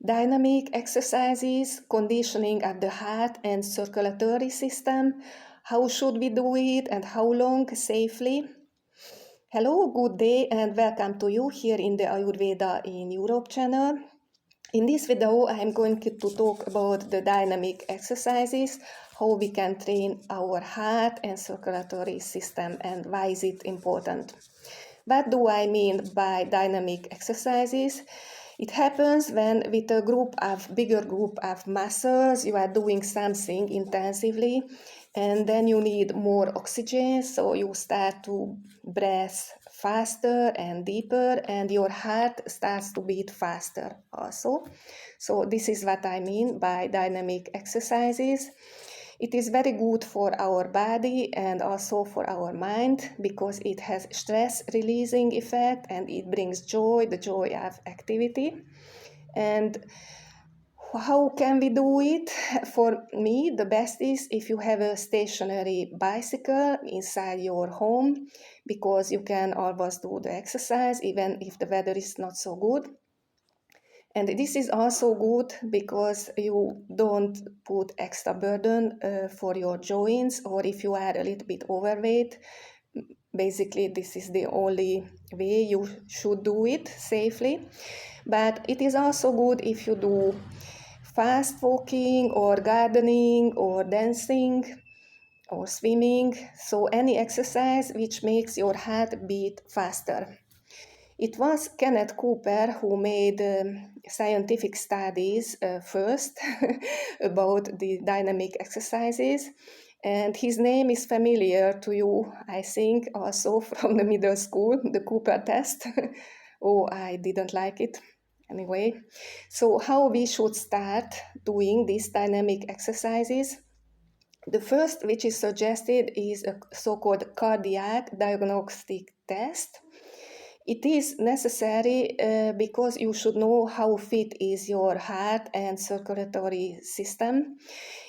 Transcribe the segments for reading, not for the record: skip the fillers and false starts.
dynamic exercises, conditioning of the heart and circulatory system. How should we do it and how long safely? Hello, good day and welcome to you here in the Ayurveda in Europe channel. In this video, I am going to talk about the dynamic exercises, how we can train our heart and circulatory system and why is it important. What do I mean by dynamic exercises? It happens when with a bigger group of muscles, you are doing something intensively and then you need more oxygen, so you start to breathe faster and deeper and your heart starts to beat faster also. So this is what I mean by dynamic exercises. It is very good for our body and also for our mind because it has stress releasing effect and it brings joy, the joy of activity. And how can we do it? For me, the best is if you have a stationary bicycle inside your home because you can always do the exercise even if the weather is not so good. And this is also good because you don't put extra burden for your joints, or if you are a little bit overweight, basically this is the only way you should do it safely. But it is also good if you do fast walking or gardening or dancing or swimming, so any exercise which makes your heart beat faster. It was Kenneth Cooper who made scientific studies first about the dynamic exercises, and his name is familiar to you, I think, also from the middle school, the Cooper test. Oh, I didn't like it. Anyway, so how we should start doing these dynamic exercises? The first which is suggested is a so-called cardiac diagnostic test. It is necessary because you should know how fit is your heart and circulatory system.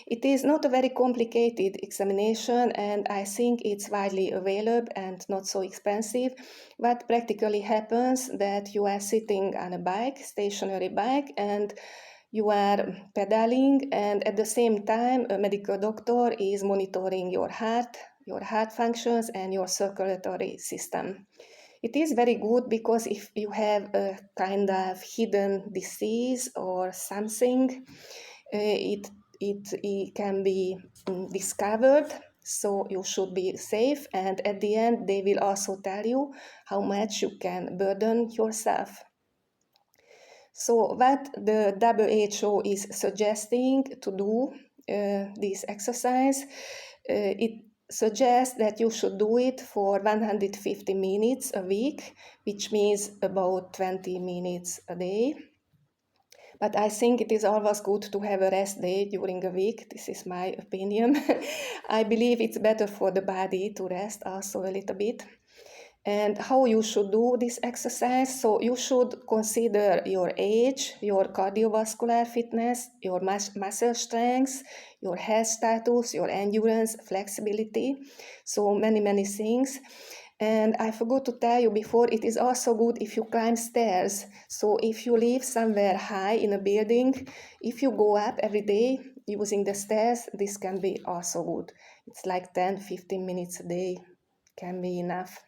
It is not a very complicated examination and I think it's widely available and not so expensive. What practically happens that you are sitting on a bike, stationary bike, and you are pedaling, and at the same time a medical doctor is monitoring your heart functions and your circulatory system. It is very good because if you have a kind of hidden disease or something, it can be discovered, so you should be safe, and at the end they will also tell you how much you can burden yourself. So what the WHO is suggesting to do this exercise, it suggests that you should do it for 150 minutes a week, which means about 20 minutes a day. But I think it is always good to have a rest day during a week. This is my opinion. I believe it's better for the body to rest also a little bit. And how you should do this exercise? So you should consider your age, your cardiovascular fitness, your muscle strength, your health status, your endurance, flexibility, so many things. And I forgot to tell you before, it is also good if you climb stairs. So if you live somewhere high in a building, if you go up every day using the stairs, this can be also good. It's like 10-15 minutes a day can be enough.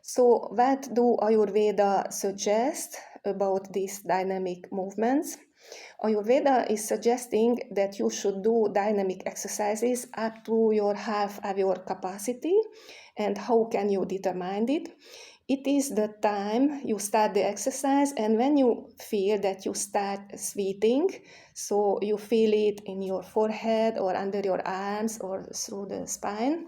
So what do Ayurveda suggest about these dynamic movements? Ayurveda is suggesting that you should do dynamic exercises up to your half of your capacity. And how can you determine it? It is the time you start the exercise, and when you feel that you start sweating, so you feel it in your forehead or under your arms or through the spine,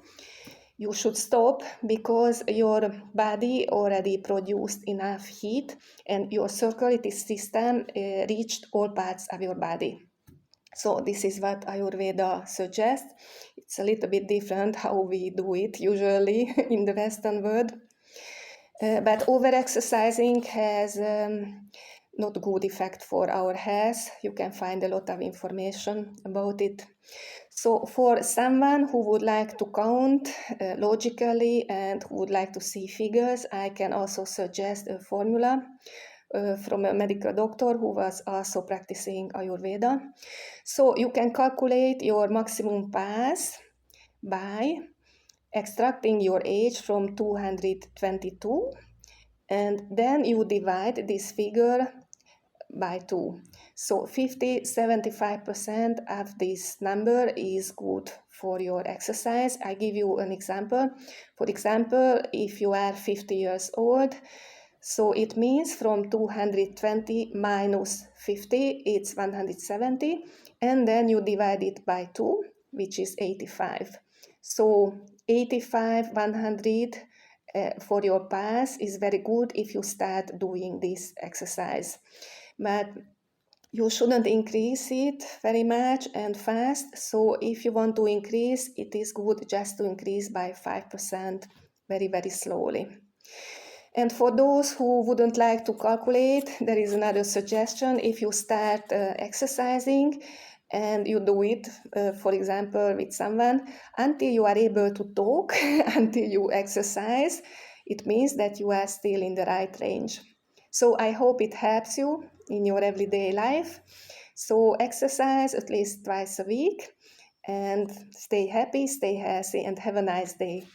you should stop because your body already produced enough heat and your circulatory system reached all parts of your body. So this is what Ayurveda suggests. It's a little bit different how we do it usually in the Western world. But over-exercising has not good effect for our health. You can find a lot of information about it. So for someone who would like to count logically and who would like to see figures, I can also suggest a formula. from a medical doctor who was also practicing Ayurveda. So you can calculate your maximum pass by extracting your age from 222, and then you divide this figure by 2. So 75% of this number is good for your exercise. I give you an example. For example, if you are 50 years old, so it means from 220 minus 50, it's 170, and then you divide it by 2, which is 85. So 85, 100 for your pass is very good if you start doing this exercise. But you shouldn't increase it very much and fast. So if you want to increase, it is good just to increase by 5% very, very slowly. And for those who wouldn't like to calculate, there is another suggestion. If you start exercising and you do it, for example, with someone, until you are able to talk, until you exercise, it means that you are still in the right range. So I hope it helps you in your everyday life. So exercise at least twice a week, and stay happy, stay healthy, and have a nice day.